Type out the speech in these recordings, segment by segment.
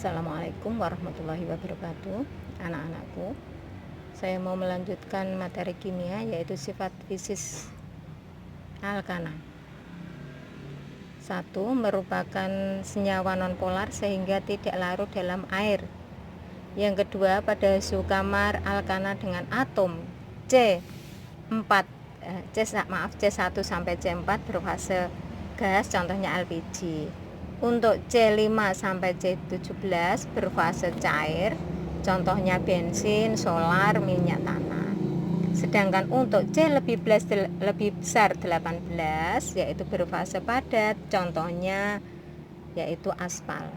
Assalamualaikum warahmatullahi wabarakatuh. Anak-anakku, saya mau melanjutkan materi kimia, yaitu sifat fisis alkana. 1. Merupakan senyawa nonpolar sehingga tidak larut dalam air. Yang kedua, pada suhu kamar alkana dengan atom C1 sampai C4 berfase gas, contohnya LPG. Untuk C5 sampai C17 berfase cair, contohnya bensin, solar, minyak tanah. Sedangkan untuk C lebih besar 18, yaitu berfase padat, contohnya yaitu aspal.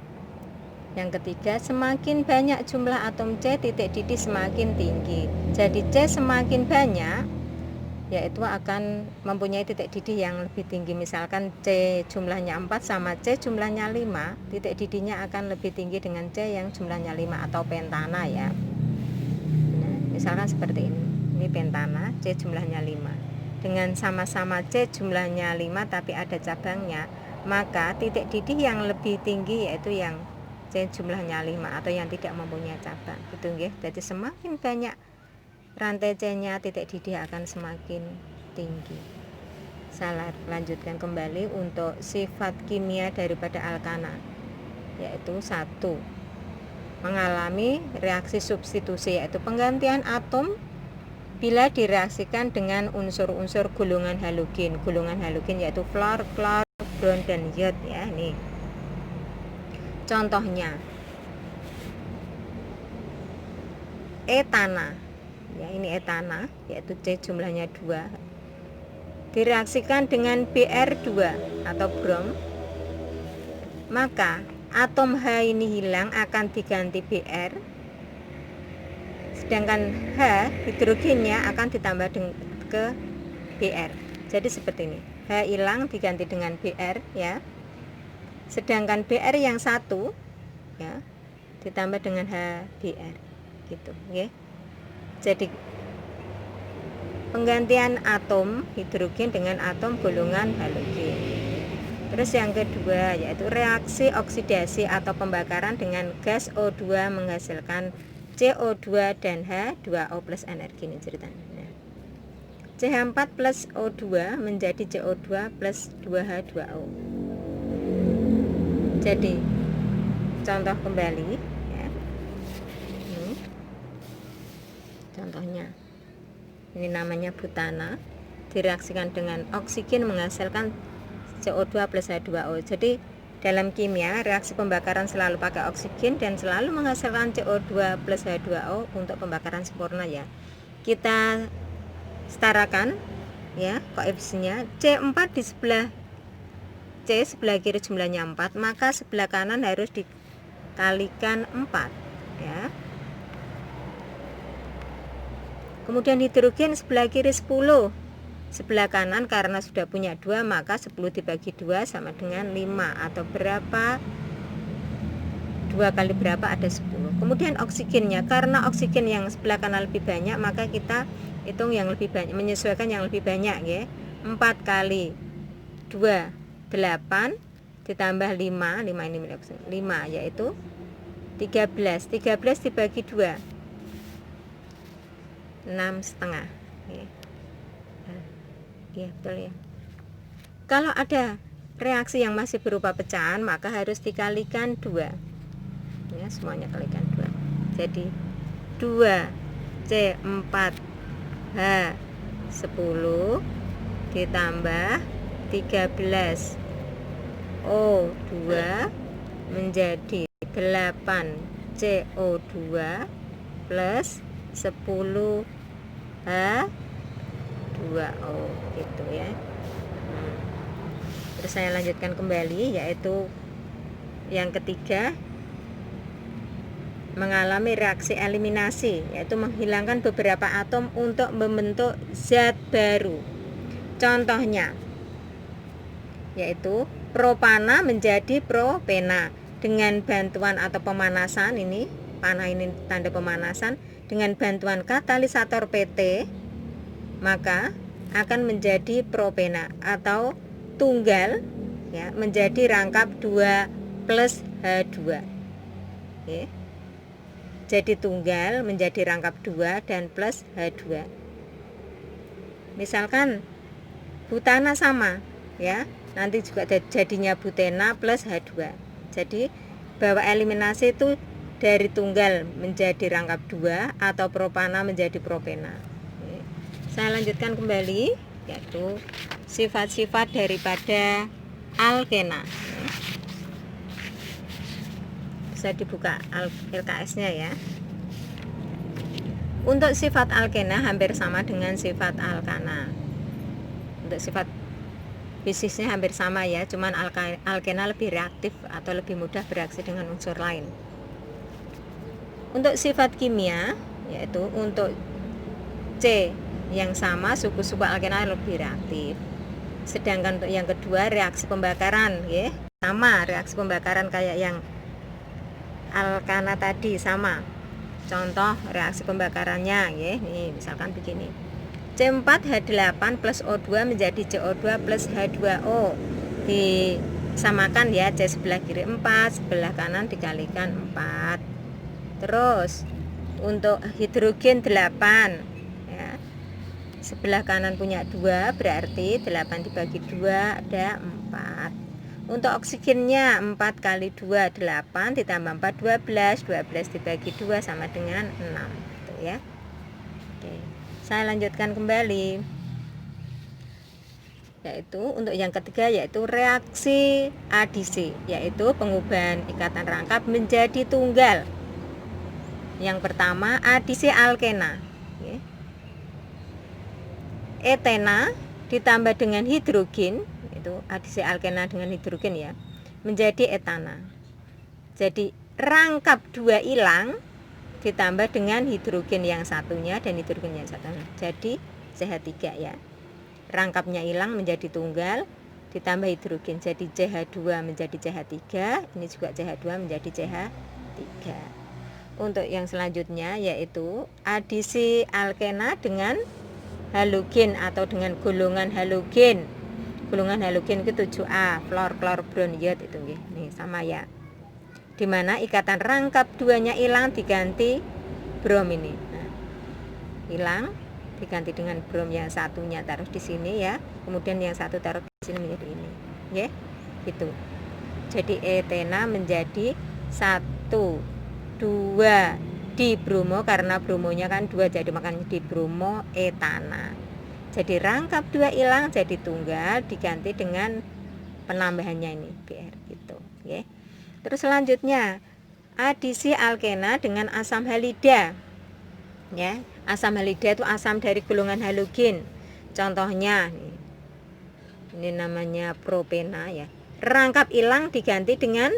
Yang ketiga, semakin banyak jumlah atom C, titik didih semakin tinggi. Jadi C semakin banyak, yaitu akan mempunyai titik didih yang lebih tinggi. Misalkan C jumlahnya 4 sama C jumlahnya 5, titik didihnya akan lebih tinggi dengan C yang jumlahnya 5 atau pentana ya. Nah, misalkan seperti ini. Ini pentana, C jumlahnya 5. Dengan sama-sama C jumlahnya 5 tapi ada cabangnya, maka titik didih yang lebih tinggi yaitu yang C jumlahnya 5 atau yang tidak mempunyai cabang. Gitu nggih. Jadi semakin banyak rantai C-nya, titik didih akan semakin tinggi. Saya lanjutkan kembali untuk sifat kimia daripada alkana, yaitu 1. Mengalami reaksi substitusi, yaitu penggantian atom bila direaksikan dengan unsur-unsur golongan halogen. Golongan halogen yaitu fluor, klor, brom, dan iod ya. Nih. Contohnya etana. Ya, ini etana, yaitu C jumlahnya 2, direaksikan dengan Br2 atau brom, maka atom H ini hilang, akan diganti Br, sedangkan H hidrogennya akan ditambah ke Br. Jadi seperti ini, H hilang diganti dengan Br ya, sedangkan Br yang 1 ya ditambah dengan HBr gitu ya. Jadi penggantian atom hidrogen dengan atom golongan halogen. Terus yang kedua yaitu reaksi oksidasi atau pembakaran dengan gas O2 menghasilkan CO2 dan H2O plus energi. Ini ceritanya. Nah, CH4 plus O2 menjadi CO2 plus 2H2O. Jadi contoh kembali. Contohnya, ini namanya butana, direaksikan dengan oksigen menghasilkan CO2 plus H2O. Jadi dalam kimia, reaksi pembakaran selalu pakai oksigen dan selalu menghasilkan CO2 plus H2O untuk pembakaran sempurna ya. Kita setarakan ya koefisiennya. C4 di sebelah C sebelah kiri jumlahnya 4, maka sebelah kanan harus dikalikan 4 ya. Kemudian hidrogen sebelah kiri 10, sebelah kanan karena sudah punya 2, maka 10 dibagi 2 sama dengan 5, atau berapa? 2 kali berapa ada 10. Kemudian oksigennya, karena oksigen yang sebelah kanan lebih banyak, maka kita hitung yang lebih banyak, menyesuaikan yang lebih banyak ya. 4 kali 2 8 ditambah 5 ini milik 5 yaitu 13 dibagi 2 6,5 ya, betul ya. Kalau ada reaksi yang masih berupa pecahan, maka harus dikalikan 2 ya, semuanya kalikan 2. Jadi 2 C4H10 ditambah 13 O2 menjadi 8 CO2 plus 10 H2O gitu ya. Terus saya lanjutkan kembali, yaitu yang ketiga, mengalami reaksi eliminasi, yaitu menghilangkan beberapa atom untuk membentuk zat baru. Contohnya yaitu propana menjadi propena dengan bantuan atau pemanasan. Ini panah ini tanda pemanasan. Dengan bantuan katalisator PT, maka akan menjadi propena atau tunggal ya, menjadi rangkap 2 plus H2. nggih. Jadi tunggal menjadi rangkap 2 dan plus H2. Misalkan butana sama ya, nanti juga jadinya butena plus H2. Jadi bahwa eliminasi itu dari tunggal menjadi rangkap 2 atau propana menjadi propena. Oke. Saya lanjutkan kembali, yaitu sifat-sifat daripada alkena. Bisa dibuka LKS-nya ya. Untuk sifat alkena hampir sama dengan sifat alkana. Untuk sifat bisnisnya hampir sama ya, cuman alkena lebih reaktif atau lebih mudah bereaksi dengan unsur lain. Untuk sifat kimia, yaitu untuk C yang sama, suku-suku alkena lebih reaktif. Sedangkan untuk yang kedua, reaksi pembakaran ya, sama reaksi pembakaran kayak yang alkana tadi, sama. Contoh reaksi pembakarannya ya, nih misalkan begini. C4H8 plus O2 menjadi CO2 plus H2O. Disamakan ya, C sebelah kiri 4, sebelah kanan dikalikan 4. Terus untuk hidrogen 8 ya, sebelah kanan punya 2, berarti 8 dibagi 2 ada 4. Untuk oksigennya 4 kali 2 8 ditambah 4 12, 12 dibagi 2 sama dengan 6 gitu ya. Oke. Saya lanjutkan kembali, yaitu untuk yang ketiga yaitu reaksi adisi, yaitu pengubahan ikatan rangkap menjadi tunggal. Yang pertama adisi alkena, etena ditambah dengan hidrogen, itu adisi alkena dengan hidrogen ya, menjadi etana. Jadi rangkap 2 hilang ditambah dengan hidrogen yang satunya dan hidrogen yang satunya, jadi CH3 ya. Rangkapnya hilang menjadi tunggal ditambah hidrogen, jadi CH2 menjadi CH3, ini juga CH2 menjadi CH3. Untuk yang selanjutnya yaitu adisi alkena dengan halogen atau dengan golongan halogen. Golongan halogen itu 7A, fluor, klor, bron, iod itu nggih. Nih sama ya. Dimana ikatan rangkap 2-nya hilang diganti brom ini. Nah, hilang diganti dengan brom, yang satunya taruh di sini ya. Kemudian yang satu taruh di sini menjadi ini. Ya. Gitu. Jadi etena menjadi 1 2 di bromo, karena bromonya kan 2 jadi makanya di bromo etana. Jadi rangkap 2 hilang jadi tunggal diganti dengan penambahannya ini Br gitu ya. Terus selanjutnya adisi alkena dengan asam halida ya. Asam halida itu asam dari golongan halogen. Contohnya nih, ini namanya propena ya. Rangkap hilang diganti dengan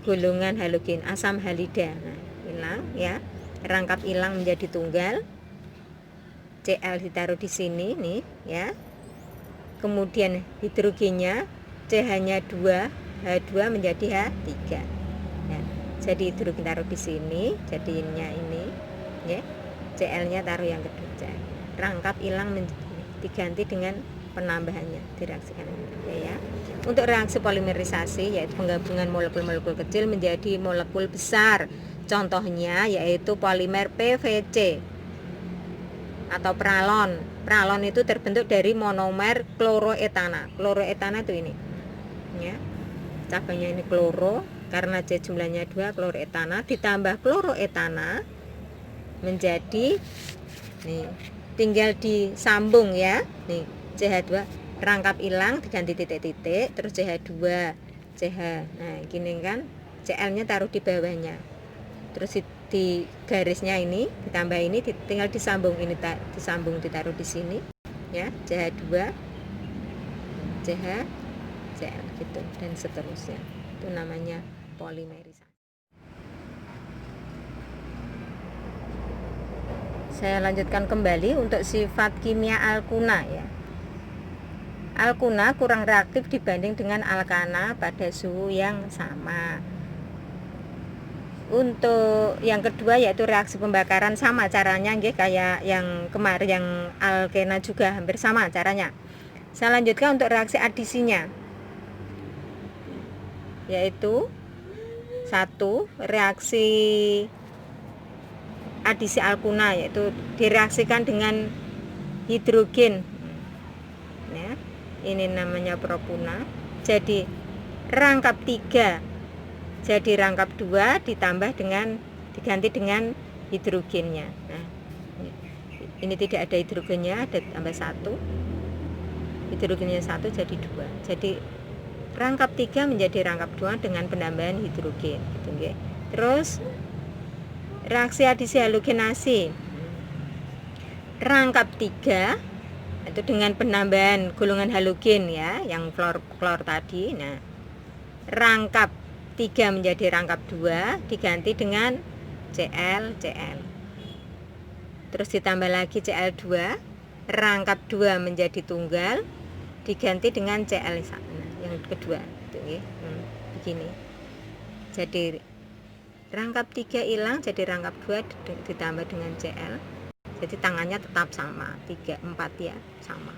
golongan halogen asam halida. Nah, hilang ya. Rangkap hilang menjadi tunggal. Cl ditaruh di sini nih ya. Kemudian hidrogennya CH-nya 2, H2 menjadi H3. Ya. Jadi hidrogen taruh di sini, jadinya ini ya. Cl-nya taruh yang kedua. Rangkap hilang diganti dengan penambahannya, direaksikan ya. Untuk reaksi polimerisasi yaitu penggabungan molekul-molekul kecil menjadi molekul besar. Contohnya yaitu polimer PVC atau pralon. Pralon itu terbentuk dari monomer kloroetana. Kloroetana itu ini. Ya. Cabangnya ini kloro, karena C jumlahnya 2, kloroetana ditambah kloroetana menjadi nih, tinggal disambung ya. Nih, CH2 rangkap hilang diganti titik-titik, terus CH2, CH. Nah, gini kan, Cl-nya taruh di bawahnya. Terus di garisnya ini ditambah ini, tinggal disambung ini, disambung ditaruh di sini ya, CH2 CH Cl gitu dan seterusnya. Itu namanya polimerisasi. Saya lanjutkan kembali untuk sifat kimia alkuna ya. Alkuna kurang reaktif dibanding dengan alkana pada suhu yang sama. Untuk yang kedua yaitu reaksi pembakaran, sama caranya nggih, kayak yang kemarin yang alkena juga hampir sama caranya. Saya lanjutkan untuk reaksi adisinya, yaitu satu reaksi adisi alkuna, yaitu direaksikan dengan hidrogen ya, ini namanya propuna. Jadi rangkap 3 jadi rangkap 2 ditambah dengan diganti dengan hidrogennya. Nah, ini tidak ada hidrogennya, ada tambah 1, hidrogennya 1 jadi 2. Jadi rangkap 3 menjadi rangkap 2 dengan penambahan hidrogen gitu, ya. Terus reaksi adisi halogenasi rangkap 3 itu dengan penambahan golongan halogen ya, yang klor tadi. Nah, rangkap 3 menjadi rangkap 2 diganti dengan Cl. Terus ditambah lagi Cl2, rangkap 2 menjadi tunggal diganti dengan Cl yang kedua gitu ya. Begini. Jadi rangkap 3 hilang, jadi rangkap 2 ditambah dengan Cl. Jadi tangannya tetap sama, 3, 4 ya, sama.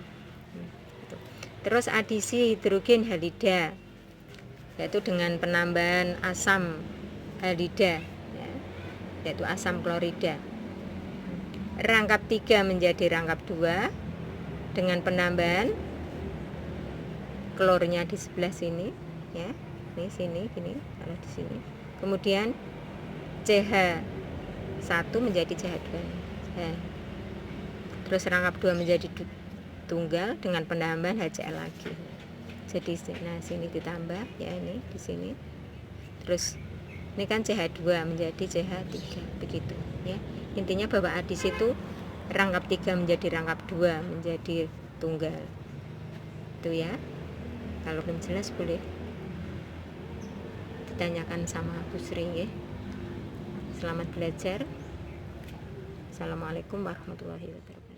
Gitu. Terus adisi hidrogen halida, yaitu dengan penambahan asam halida ya, yaitu asam klorida. Rangkap 3 menjadi rangkap 2 dengan penambahan klornya di sebelah sini ya. Ini sini gini, kalau di sini. Kemudian CH1 menjadi CH2. Terus rangkap 2 menjadi tunggal dengan penambahan HCl lagi. Jadi nah sini ditambah ya, ini di sini. Terus ini kan CH2 menjadi CH3 begitu ya. Intinya bahwa adisi itu rangkap 3 menjadi rangkap 2 menjadi tunggal. Itu ya. Kalau belum jelas boleh ditanyakan sama Bu Sri ya. Selamat belajar. Assalamualaikum warahmatullahi wabarakatuh.